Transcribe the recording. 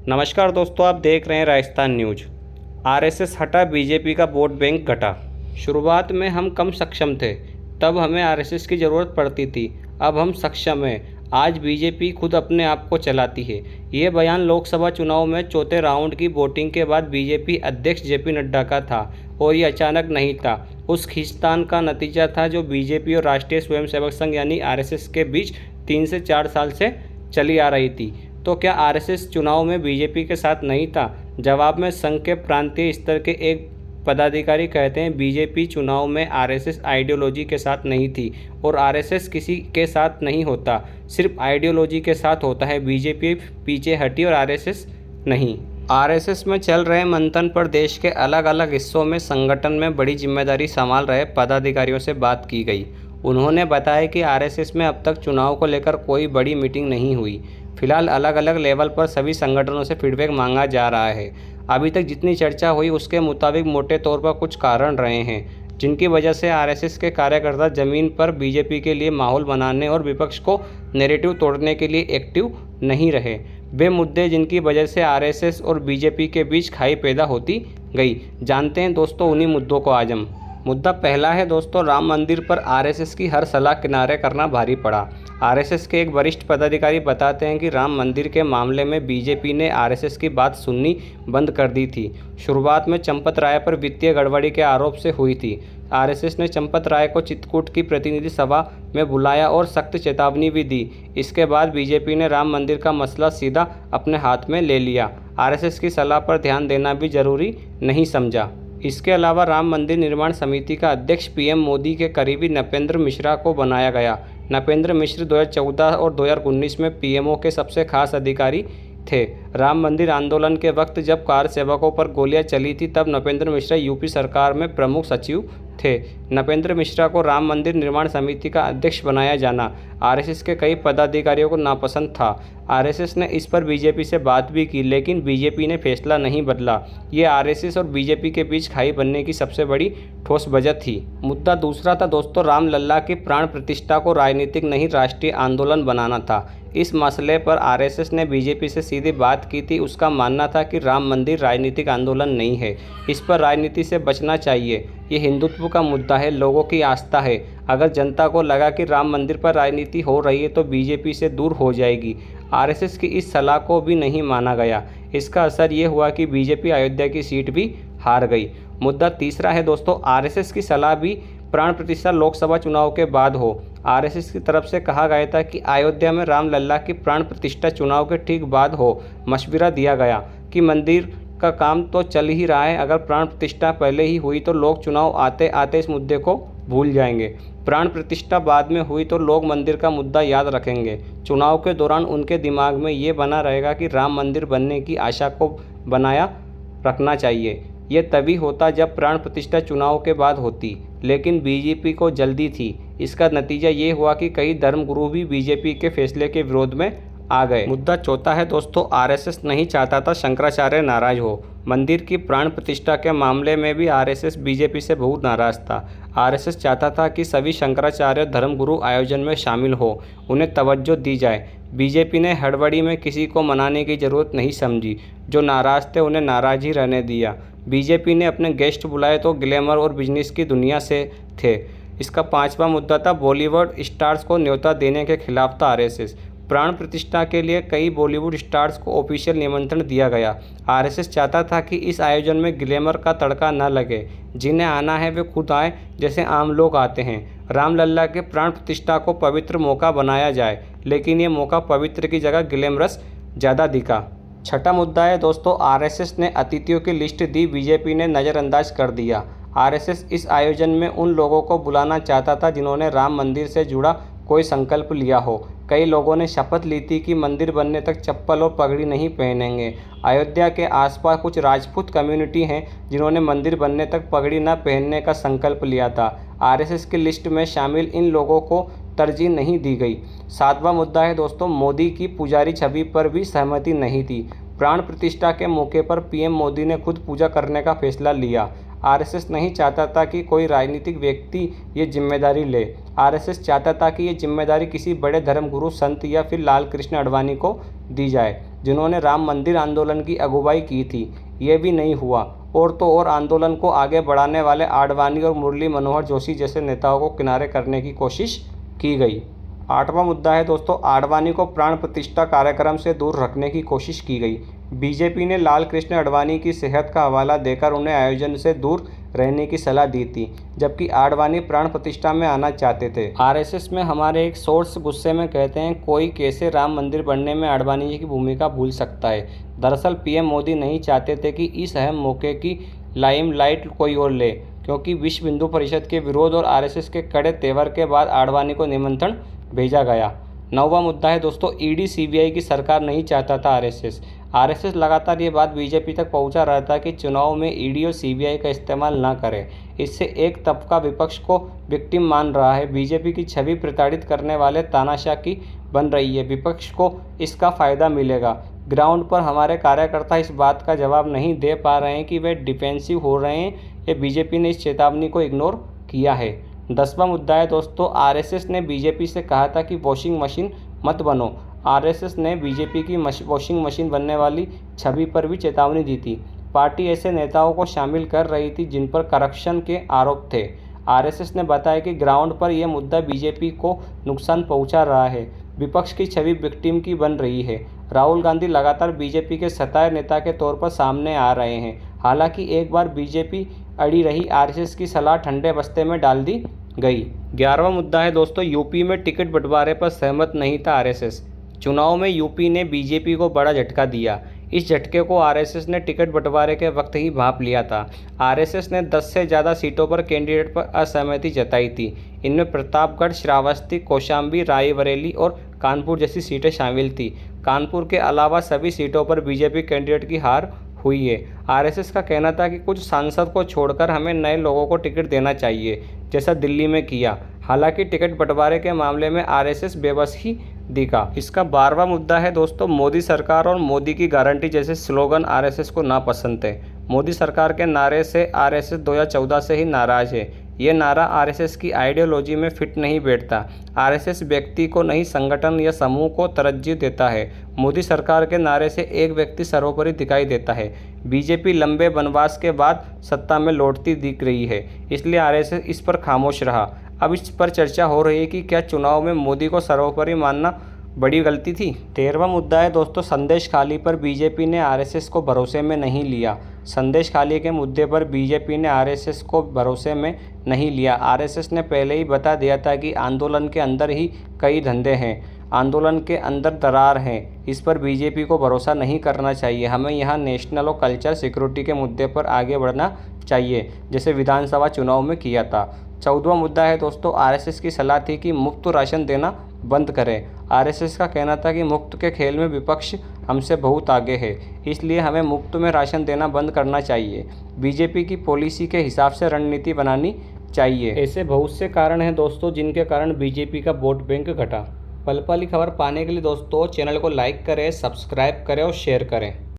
नमस्कार दोस्तों, आप देख रहे हैं राजस्थान न्यूज। आरएसएस हटा, बीजेपी का वोट बैंक घटा। शुरुआत में हम कम सक्षम थे, तब हमें आरएसएस की ज़रूरत पड़ती थी। अब हम सक्षम हैं, आज बीजेपी खुद अपने आप को चलाती है। ये बयान लोकसभा चुनाव में चौथे राउंड की वोटिंग के बाद बीजेपी अध्यक्ष जेपी नड्डा का था और ये अचानक नहीं था। उस खींचतान का नतीजा था जो बीजेपी और राष्ट्रीय स्वयंसेवक संघ यानी आरएसएस के बीच 3 से 4 साल से चली आ रही थी। तो क्या आरएसएस चुनाव में बीजेपी के साथ नहीं था? जवाब में संघ के प्रांतीय स्तर के एक पदाधिकारी कहते हैं, बीजेपी चुनाव में आरएसएस आइडियोलॉजी के साथ नहीं थी और आरएसएस किसी के साथ नहीं होता, सिर्फ आइडियोलॉजी के साथ होता है। बीजेपी पीछे हटी और आरएसएस नहीं। आरएसएस में चल रहे मंथन पर देश के अलग अलग हिस्सों में संगठन में बड़ी जिम्मेदारी संभाल रहे पदाधिकारियों से बात की गई। उन्होंने बताया कि आरएसएस में अब तक चुनाव को लेकर कोई बड़ी मीटिंग नहीं हुई। फिलहाल अलग अलग लेवल पर सभी संगठनों से फीडबैक मांगा जा रहा है। अभी तक जितनी चर्चा हुई उसके मुताबिक मोटे तौर पर कुछ कारण रहे हैं जिनकी वजह से आरएसएस के कार्यकर्ता जमीन पर बीजेपी के लिए माहौल बनाने और विपक्ष को नैरेटिव तोड़ने के लिए एक्टिव नहीं रहे। वे मुद्दे जिनकी वजह से आरएसएस और बीजेपी के बीच खाई पैदा होती गई। जानते हैं दोस्तों उन्हीं मुद्दों को आज हम। मुद्दा पहला है दोस्तों, राम मंदिर पर आरएसएस की हर सलाह किनारे करना भारी पड़ा। आरएसएस के एक वरिष्ठ पदाधिकारी बताते हैं कि राम मंदिर के मामले में बीजेपी ने आरएसएस की बात सुननी बंद कर दी थी। शुरुआत में चंपत राय पर वित्तीय गड़बड़ी के आरोप से हुई थी। आरएसएस ने चंपत राय को चित्रकूट की प्रतिनिधि सभा में बुलाया और सख्त चेतावनी भी दी। इसके बाद बीजेपी ने राम मंदिर का मसला सीधा अपने हाथ में ले लिया। आरएसएस की सलाह पर ध्यान देना भी जरूरी नहीं समझा। इसके अलावा राम मंदिर निर्माण समिति का अध्यक्ष पीएम मोदी के करीबी नपेंद्र मिश्रा को बनाया गया। नपेंद्र मिश्र 2014 और 2019 में पीएमओ के सबसे खास अधिकारी थे। राम मंदिर आंदोलन के वक्त जब कार सेवकों पर गोलियां चली थी तब नपेंद्र मिश्रा यूपी सरकार में प्रमुख सचिव थे। नपेंद्र मिश्रा को राम मंदिर निर्माण समिति का अध्यक्ष बनाया जाना आरएसएस के कई पदाधिकारियों को नापसंद था। आरएसएस ने इस पर बीजेपी से बात भी की, लेकिन बीजेपी ने फैसला नहीं बदला। ये आरएसएस और बीजेपी के बीच खाई बनने की सबसे बड़ी ठोस वजह थी। मुद्दा दूसरा था दोस्तों, रामलल्ला की प्राण प्रतिष्ठा को राजनीतिक नहीं राष्ट्रीय आंदोलन बनाना था। इस मसले पर आरएसएस ने बीजेपी से सीधी बात की थी। उसका मानना था कि राम मंदिर राजनीतिक आंदोलन नहीं है, इस पर राजनीति से बचना चाहिए। ये हिंदुत्व का मुद्दा है, लोगों की आस्था है। अगर जनता को लगा कि राम मंदिर पर राजनीति हो रही है तो बीजेपी से दूर हो जाएगी। आरएसएस की इस सलाह को भी नहीं माना गया। इसका असर ये हुआ कि बीजेपी अयोध्या की सीट भी हार गई। मुद्दा तीसरा है दोस्तों, आरएसएस की सलाह भी प्राण प्रतिष्ठा लोकसभा चुनाव के बाद हो। आरएसएस की तरफ से कहा गया था कि अयोध्या में रामलल्ला की प्राण प्रतिष्ठा चुनाव के ठीक बाद हो। मशविरा दिया गया कि मंदिर का काम तो चल ही रहा है, अगर प्राण प्रतिष्ठा पहले ही हुई तो लोग चुनाव आते आते इस मुद्दे को भूल जाएंगे। प्राण प्रतिष्ठा बाद में हुई तो लोग मंदिर का मुद्दा याद रखेंगे। चुनाव के दौरान उनके दिमाग में ये बना रहेगा कि राम मंदिर बनने की आशा को बनाया रखना चाहिए। ये तभी होता जब प्राण प्रतिष्ठा चुनाव के बाद होती, लेकिन बीजेपी को जल्दी थी। इसका नतीजा ये हुआ कि कई धर्मगुरु भी बीजेपी के फैसले के विरोध में आ गए। मुद्दा चौथा है दोस्तों, आरएसएस नहीं चाहता था शंकराचार्य नाराज हो। मंदिर की प्राण प्रतिष्ठा के मामले में भी आरएसएस बीजेपी से बहुत नाराज था। आरएसएस चाहता था कि सभी शंकराचार्य धर्मगुरु आयोजन में शामिल हो, उन्हें तवज्जो दी जाए। बीजेपी ने हड़बड़ी में किसी को मनाने की जरूरत नहीं समझी। जो नाराज थे उन्हें नाराज ही रहने दिया। बीजेपी ने अपने गेस्ट बुलाए तो ग्लैमर और बिजनेस की दुनिया से थे। इसका पांचवा मुद्दा था, बॉलीवुड स्टार्स को न्योता देने के खिलाफ था आरएसएस। प्राण प्रतिष्ठा के लिए कई बॉलीवुड स्टार्स को ऑफिशियल निमंत्रण दिया गया। आरएसएस चाहता था कि इस आयोजन में ग्लैमर का तड़का न लगे, जिन्हें आना है वे खुद आए जैसे आम लोग आते हैं। रामलल्ला के प्राण प्रतिष्ठा को पवित्र मौका बनाया जाए, लेकिन ये मौका पवित्र की जगह ग्लैमरस ज़्यादा दिखा। छठा मुद्दा है दोस्तों, आरएसएस ने अतिथियों की लिस्ट दी, बीजेपी ने नज़रअंदाज कर दिया। आरएसएस इस आयोजन में उन लोगों को बुलाना चाहता था जिन्होंने राम मंदिर से जुड़ा कोई संकल्प लिया हो। कई लोगों ने शपथ ली थी कि मंदिर बनने तक चप्पल और पगड़ी नहीं पहनेंगे। अयोध्या के आसपास कुछ राजपूत कम्युनिटी हैं जिन्होंने मंदिर बनने तक पगड़ी न पहनने का संकल्प लिया था। आरएसएस की लिस्ट में शामिल इन लोगों को तरजीह नहीं दी गई। सातवां मुद्दा है दोस्तों, मोदी की पुजारी छवि पर भी सहमति नहीं थी। प्राण प्रतिष्ठा के मौके पर पीएम मोदी ने खुद पूजा करने का फैसला लिया। आरएसएस नहीं चाहता था कि कोई राजनीतिक व्यक्ति ये जिम्मेदारी ले। आरएसएस चाहता था कि ये जिम्मेदारी किसी बड़े धर्मगुरु, संत या फिर लाल कृष्ण आडवाणी को दी जाए। जिन्होंने राम मंदिर आंदोलन की अगुवाई की थी। ये भी नहीं हुआ और तो और आंदोलन को आगे बढ़ाने वाले आडवाणी और मुरली मनोहर जोशी जैसे नेताओं को किनारे करने की कोशिश की गई। 8वां मुद्दा है दोस्तों, आडवाणी को प्राण प्रतिष्ठा कार्यक्रम से दूर रखने की कोशिश की गई। बीजेपी ने लाल कृष्ण आडवाणी की सेहत का हवाला देकर उन्हें आयोजन से दूर रहने की सलाह दी थी, जबकि आडवाणी प्राण प्रतिष्ठा में आना चाहते थे। आरएसएस में हमारे एक सोर्स गुस्से में कहते हैं, कोई कैसे राम मंदिर बनने में आडवाणी जी की भूमिका भूल सकता है। दरअसल पीएम मोदी नहीं चाहते थे कि इस अहम मौके की लाइमलाइट कोई और ले, क्योंकि विश्व हिंदू परिषद के विरोध और आरएसएस के कड़े तेवर के बाद आडवाणी को निमंत्रण भेजा गया। 9वां मुद्दा है दोस्तों, ईडी सीबीआई की सरकार नहीं चाहता था आरएसएस लगातार ये बात बीजेपी तक पहुंचा रहा था कि चुनाव में ईडी और सीबीआई का इस्तेमाल ना करें। इससे एक तबका विपक्ष को विक्टिम मान रहा है। बीजेपी की छवि प्रताड़ित करने वाले तानाशाह की बन रही है। विपक्ष को इसका फ़ायदा मिलेगा। ग्राउंड पर हमारे कार्यकर्ता इस बात का जवाब नहीं दे पा रहे हैं कि वे डिफेंसिव हो रहे हैं या बीजेपी ने इस चेतावनी को इग्नोर किया है। 10वां मुद्दा है दोस्तों, आरएसएस ने बीजेपी से कहा था कि वॉशिंग मशीन मत बनो। आरएसएस ने बीजेपी की वॉशिंग मशीन बनने वाली छवि पर भी चेतावनी दी थी। पार्टी ऐसे नेताओं को शामिल कर रही थी जिन पर करप्शन के आरोप थे। आरएसएस ने बताया कि ग्राउंड पर यह मुद्दा बीजेपी को नुकसान पहुंचा रहा है। विपक्ष की छवि विक्टिम की बन रही है। राहुल गांधी लगातार बीजेपी के सताए नेता के तौर पर सामने आ रहे हैं। हालांकि एक बार बीजेपी अड़ी रही, आरएसएस की सलाह ठंडे बस्ते में डाल दी गई। 11वां मुद्दा है दोस्तों, यूपी में टिकट बंटवारे पर सहमत नहीं था आरएसएस। चुनाव में यूपी ने बीजेपी को बड़ा झटका दिया। इस झटके को आरएसएस ने टिकट बंटवारे के वक्त ही भांप लिया था। आरएसएस ने 10 से ज़्यादा सीटों पर कैंडिडेट पर असहमति जताई थी। इनमें प्रतापगढ़, श्रावस्ती, कौशाम्बी, रायबरेली और कानपुर जैसी सीटें शामिल थी। कानपुर के अलावा सभी सीटों पर बीजेपी कैंडिडेट की हार हुई है। आरएसएस का कहना था कि कुछ सांसद को छोड़कर हमें नए लोगों को टिकट देना चाहिए, जैसा दिल्ली में किया। हालांकि टिकट बंटवारे के मामले में आरएसएस बेबस ही दिखा। इसका 12वां मुद्दा है दोस्तों, मोदी सरकार और मोदी की गारंटी जैसे स्लोगन आरएसएस को नापसंद थे। मोदी सरकार के नारे से आरएसएस 2014 से ही नाराज है। ये नारा आरएसएस की आइडियोलॉजी में फिट नहीं बैठता। आरएसएस व्यक्ति को नहीं, संगठन या समूह को तरजीह देता है। मोदी सरकार के नारे से एक व्यक्ति सर्वोपरि दिखाई देता है। बीजेपी लंबे वनवास के बाद सत्ता में लौटती दिख रही है, इसलिए आरएसएस इस पर खामोश रहा। अब इस पर चर्चा हो रही है कि क्या चुनाव में मोदी को सर्वोपरि मानना बड़ी गलती थी। 13वां मुद्दा है दोस्तों, संदेश खाली पर बीजेपी ने आरएसएस को भरोसे में नहीं लिया। संदेश खाली के मुद्दे पर बीजेपी ने आरएसएस को भरोसे में नहीं लिया। आरएसएस ने पहले ही बता दिया था कि आंदोलन के अंदर ही कई धंधे हैं, आंदोलन के अंदर दरार है। इस पर बीजेपी को भरोसा नहीं करना चाहिए। हमें यहाँ नेशनल और कल्चर सिक्योरिटी के मुद्दे पर आगे बढ़ना चाहिए, जैसे विधानसभा चुनाव में किया था। 14वां मुद्दा है दोस्तों, आरएसएस की सलाह थी कि मुफ्त राशन देना बंद करें। आरएसएस का कहना था कि मुफ्त के खेल में विपक्ष हमसे बहुत आगे है, इसलिए हमें मुफ्त में राशन देना बंद करना चाहिए। बीजेपी की पॉलिसी के हिसाब से रणनीति बनानी चाहिए। ऐसे बहुत से कारण हैं दोस्तों जिनके कारण बीजेपी का वोट बैंक घटा। पल पल की खबर पाने के लिए दोस्तों चैनल को लाइक करें, सब्सक्राइब करें और शेयर करें।